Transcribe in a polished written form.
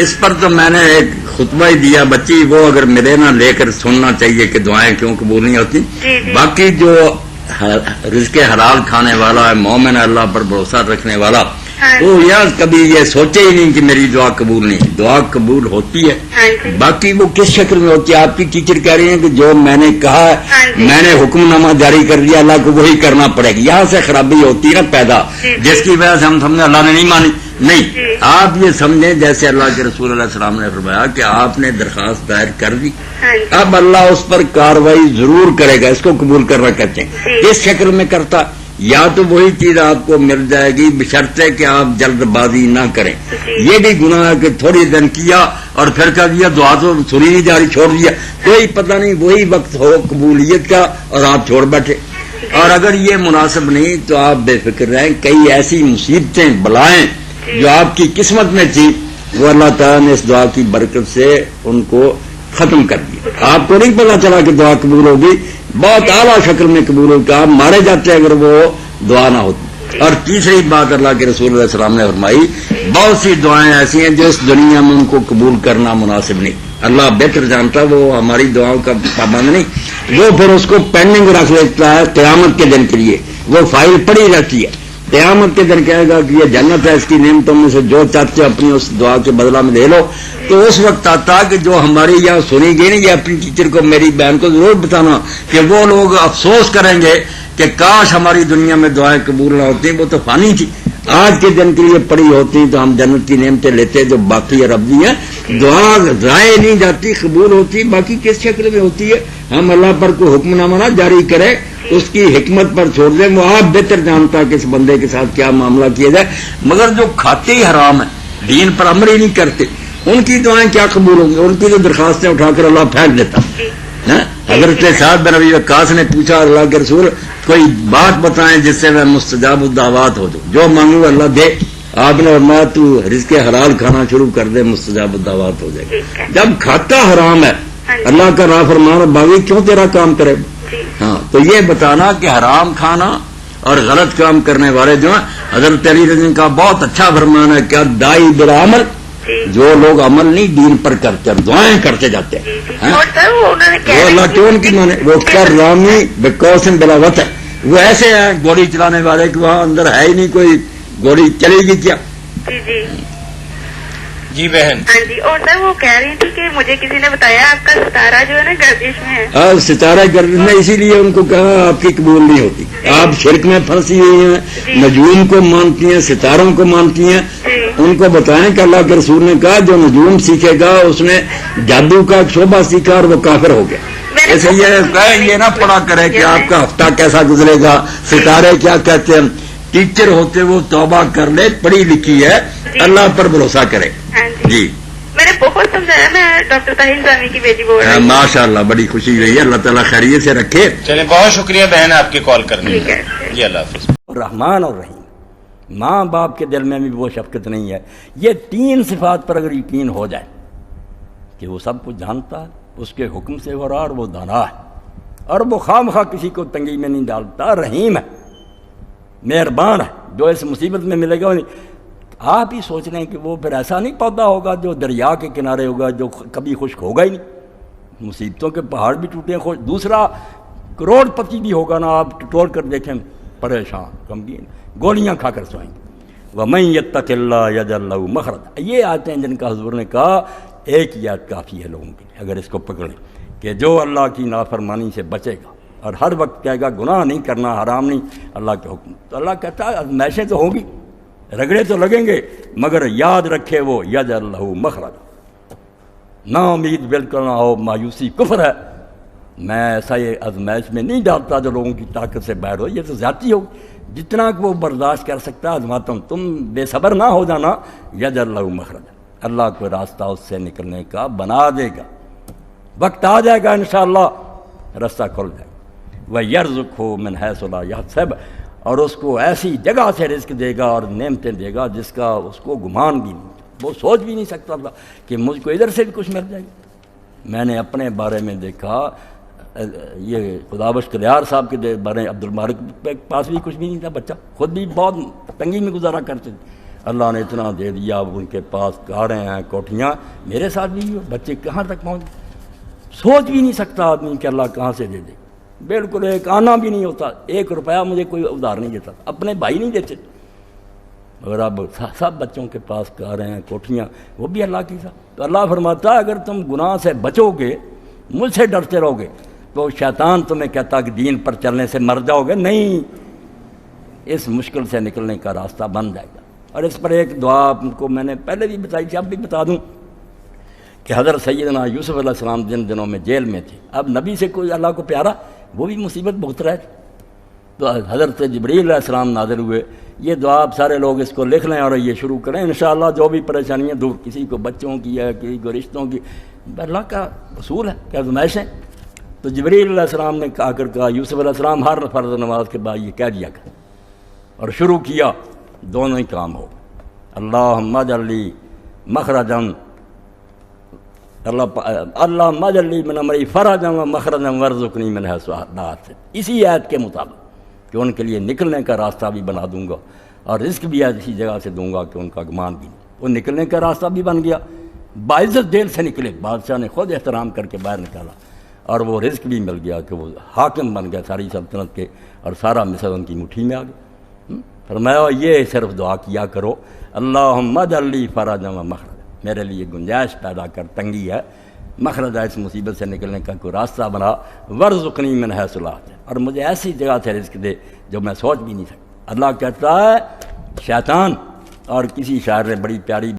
اس پر تو میں نے ایک خطبہ ہی دیا، بچی وہ اگر ملے نہ لے کر سننا چاہیے کہ دعائیں کیوں قبول نہیں ہوتی. باقی جو رزق حلال کھانے والا ہے، مومن ہے، اللہ پر بھروسہ رکھنے والا، وہ یار کبھی یہ سوچے ہی نہیں کہ میری دعا قبول نہیں. دعا قبول ہوتی ہے. باقی وہ کس شکل میں ہوتی ہے؟ آپ کی ٹیچر کہہ رہی ہیں کہ جو میں نے کہا میں نے حکم نامہ جاری کر دیا، اللہ کو وہی کرنا پڑے گا. یہاں سے خرابی ہوتی ہے نا پیدا، جس کی وجہ سے ہم سمجھیں اللہ نے نہیں مانی. نہیں، آپ یہ سمجھیں جیسے اللہ کے رسول علیہ السلام نے فرمایا کہ آپ نے درخواست دائر کر دی، اب اللہ اس پر کاروائی ضرور کرے گا. اس کو قبول کرنا کہتے ہیں. اس شکل میں کرتا یا تو وہی چیز آپ کو مل جائے گی بشرطے کہ آپ جلد بازی نہ کریں. یہ بھی گناہ ہے کہ تھوڑی دن کیا اور پھر کہہ دیا دعا تو سنی نہیں جاری، چھوڑ دیا، کوئی پتہ نہیں وہی وقت ہو قبولیت کا اور آپ چھوڑ بیٹھے. اور اگر یہ مناسب نہیں تو آپ بے فکر رہیں. کئی ایسی مصیبتیں بلائیں جو آپ کی قسمت میں تھی وہ اللہ تعالیٰ نے اس دعا کی برکت سے ان کو ختم کر دیا. آپ کو نہیں پتا چلا کہ دعا قبول ہوگی، بہت اعلیٰ شکل میں قبول ہوگی. آپ مارے جاتے اگر وہ دعا نہ ہوتی. اور تیسری بات اللہ کے رسول علیہ السلام نے فرمائی، بہت سی دعائیں ایسی ہیں جو اس دنیا میں ان کو قبول کرنا مناسب نہیں. اللہ بہتر جانتا، وہ ہماری دعاؤں کا پابند نہیں. وہ پھر اس کو پینڈنگ رکھ لیتا ہے قیامت کے دن کے لیے. وہ فائل پڑی رہتی ہے. قیامت کے دن کہے گا کہ یہ جنت ہے، اس کی نعمتوں میں سے جو چاہتے ہو اپنی اس دعا کے بدلہ میں لے لو. تو اس وقت آتا کہ جو ہماری یہاں سنی گئی نہیں، یہ اپنی ٹیچر کو میری بہن کو ضرور بتانا کہ وہ لوگ افسوس کریں گے کہ کاش ہماری دنیا میں دعائیں قبول نہ ہوتی. وہ تو فانی تھی، آج کے دن کے لیے پڑی ہوتی تو ہم جنت کی نعمتیں لیتے جو باقی ربی ہیں. دعا ضائع نہیں جاتی، قبول ہوتی. باقی کس شکل میں ہوتی ہے ہم اللہ پر کوئی حکم نامہ نہ جاری کریں، اس کی حکمت پر چھوڑ دیں. وہ آپ بہتر جانتا کہ اس بندے کے ساتھ کیا معاملہ کیا جائے. مگر جو کھاتے ہی حرام ہیں، دین پر عمل ہی نہیں کرتے، ان کی دعائیں کیا قبول ہوں گی؟ ان کی تو درخواستیں اٹھا کر اللہ پھینک دیتا. حضرت سعد بن ابی وقاص نے پوچھا اللہ کے رسول کوئی بات بتائیں جس سے میں مستجاب الدعوات ہو جاؤں، جو مانگوں اللہ دے. آپ نے فرمایا تو رزق حلال کھانا شروع کر دے، مستجاب الدعوات ہو جائے گا. جب کھاتا حرام ہے، اللہ کا نافرمان اور باغی کیوں تیرا کام کرے؟ ہاں، تو یہ بتانا کہ حرام کھانا اور غلط کام کرنے والے جو ہیں، حضرت علی رضی اللہ عنہ کا بہت اچھا فرمان ہے کیا دائی بلا عمل، جو لوگ عمل نہیں دین پر کرتے اور دعائیں کرتے جاتے ہیں. وہ اللہ کیوں ان کی مانے؟ وہ کر رامی بکوسن بلا وطن، وہ ایسے ہیں گولی چلانے والے کہ وہاں اندر ہے ہی نہیں کوئی، گولی چلے گی کیا؟ جی بہن. ہاں جی. اور سر وہ کہہ رہی تھی کہ مجھے کسی نے بتایا آپ کا ستارہ جو ہے نا گردش میں ہے. ہاں، ستارہ گردش میں، اسی لیے ان کو کہا آپ کی قبول نہیں ہوتی. آپ شرک میں پھنسی ہوئی ہیں، نجوم کو مانتی ہیں، ستاروں کو مانتی ہیں. ان کو بتائیں کہ اللہ کے رسول نے کہا جو نجوم سیکھے گا اس نے جادو کا شعبہ سیکھا اور وہ کافر ہو گیا. ایسے یہ نہ پڑا کرے کہ آپ کا ہفتہ کیسا گزرے گا، ستارے کیا کہتے ہیں. ٹیچر ہوتے وہ توبہ کر لے، پڑھی لکھی ہے، اللہ پر بھروسہ کرے. جی میں نے بہت سمجھایا. میں ڈاکٹر طاہر سامی کی بیٹی بول رہی ہوں. ماشاء اللہ، بڑی خوشی ہوئی ہے. اللہ تعالیٰ خیریت سے رکھے. چلیں، بہت شکریہ بہن آپ کے کال کرنے کا. جی اللہ حافظ. رحمان اور رحیم، ماں باپ کے دل میں بھی وہ شفقت نہیں ہے. یہ تین صفات پر اگر یقین ہو جائے کہ وہ سب کچھ جانتا ہے، اس کے حکم سے ہو رہا اور وہ دانا ہے اور وہ خواہ کسی کو تنگی میں نہیں ڈالتا، رحیم ہے، مہربان ہے، جو اس مصیبت میں ملے گا. آپ ہی سوچ رہے ہیں کہ وہ پھر ایسا نہیں پودا ہوگا جو دریا کے کنارے ہوگا، جو کبھی خشک ہوگا ہی نہیں. مصیبتوں کے پہاڑ بھی ٹوٹے ہیں. دوسرا کروڑ پتی بھی ہوگا نا، آپ ٹٹول کر دیکھیں، پریشان، غمگین، گولیاں کھا کر سوئیں گے. وَمَن يَتَّقِ اللَّهَ يَجْعَل لَّهُ مَخْرَجًا. یہ آتے ہیں جن کا حضور نے کہا ایک یاد کافی ہے لوگوں کے لیے، اگر اس کو پکڑیں کہ جو اللہ کی نافرمانی سے بچے گا اور ہر وقت کہے گا گناہ نہیں کرنا، حرام نہیں، اللہ کے حکم. تو اللہ کہتا ہے آزمائشیں تو ہوں گی، رگڑے تو لگیں گے، مگر یاد رکھے وہ یجعل لہ مخرجا. نا امید بالکل نہ ہو، مایوسی کفر ہے. میں ایسا یہ آزمائش میں نہیں ڈالتا جو لوگوں کی طاقت سے باہر ہو، یہ تو زیادتی ہوگی. جتنا کہ وہ برداشت کر سکتا ہے آزماتا ہوں. تم بے صبر نہ ہو جانا. یجعل لہ مخرجا، اللہ کو راستہ اس سے نکلنے کا بنا دے گا. وقت آ جائے گا انشاءاللہ، راستہ کھل جائے گا. وَيَرْزُقْهُ مِنْ حَيْثُ لَا يَحْتَسِبُ، اور اس کو ایسی جگہ سے رزق دے گا اور نعمتیں دے گا جس کا اس کو گمان بھی نہیں، وہ سوچ بھی نہیں سکتا تھا کہ مجھ کو ادھر سے بھی کچھ مل جائے گا. میں نے اپنے بارے میں دیکھا، یہ خدابخش کلیار صاحب کے بارے میں، عبد المالک کے پاس بھی کچھ بھی نہیں تھا، بچہ خود بھی بہت تنگی میں گزارا کرتے تھے. اللہ نے اتنا دے دیا، اب ان کے پاس کاریں ہیں، کوٹھیاں، میرے ساتھ بھی بچے کہاں تک پہنچ، سوچ بھی نہیں سکتا آدمی کہ اللہ کہاں سے دے دے، بالکل ایک آنا بھی نہیں ہوتا، 1 روپیہ مجھے کوئی ادھار نہیں دیتا، اپنے بھائی نہیں دیتے، مگر اب سب بچوں کے پاس کاریں ہیں، کوٹھیاں، وہ بھی اللہ کی ساتھ۔ تو اللہ فرماتا ہے اگر تم گناہ سے بچو گے، مجھ سے ڈرتے رہو گے، تو شیطان تمہیں کہتا کہ دین پر چلنے سے مر جاؤ گے، نہیں، اس مشکل سے نکلنے کا راستہ بن جائے گا۔ اور اس پر ایک دعا آپ کو میں نے پہلے بھی بتائی تھی، اب بھی بتا دوں کہ حضرت سیدنا یوسف علیہ السلام جن دنوں میں جیل میں تھے، اب نبی سے کوئی اللہ کو پیارا، وہ بھی مصیبت بہت رہے تھے، تو حضرت جبریل علیہ السلام نازل ہوئے۔ یہ دعا آپ سارے لوگ اس کو لکھ لیں اور یہ شروع کریں، انشاءاللہ جو بھی پریشانیاں دور، کسی کو بچوں کی ہے، کسی کو رشتوں کی، اللہ کا اصول ہے کہ آزمائشیں۔ تو جبریل علیہ السلام نے آ کر کہا یوسف علیہ السلام ہر فرض نماز کے بعد یہ کہہ دیا کر، اور شروع کیا، دونوں ہی کام ہو، اللہم اجعل لی مخرجا، اللہم اجعل لی من امری فرجا و مخرجا وارزقنی من حیث لا احتسب، اسی آیت کے مطابق کہ ان کے لیے نکلنے کا راستہ بھی بنا دوں گا اور رزق بھی ایسی جگہ سے دوں گا کہ ان کا گمان بھی نہیں۔ وہ نکلنے کا راستہ بھی بن گیا، باعزت جیل سے نکلے، بادشاہ نے خود احترام کر کے باہر نکالا، اور وہ رزق بھی مل گیا کہ وہ حاکم بن گیا ساری سلطنت کے، اور سارا مصر ان کی مٹھی میں آ گیا۔ فرمایا یہ صرف دعا کیا کرو، اللہم اجعل لی فرجا و مخرجا، میرے لیے گنجائش پیدا کر، تنگی ہے، مخرج ہے، اس مصیبت سے نکلنے کا کوئی راستہ بنا، وارزقنی من حیث لا احتسب، اور مجھے ایسی جگہ سے رزق دے جو میں سوچ بھی نہیں سکتا۔ اللہ کہتا ہے شیطان، اور کسی شاعر نے بڑی پیاری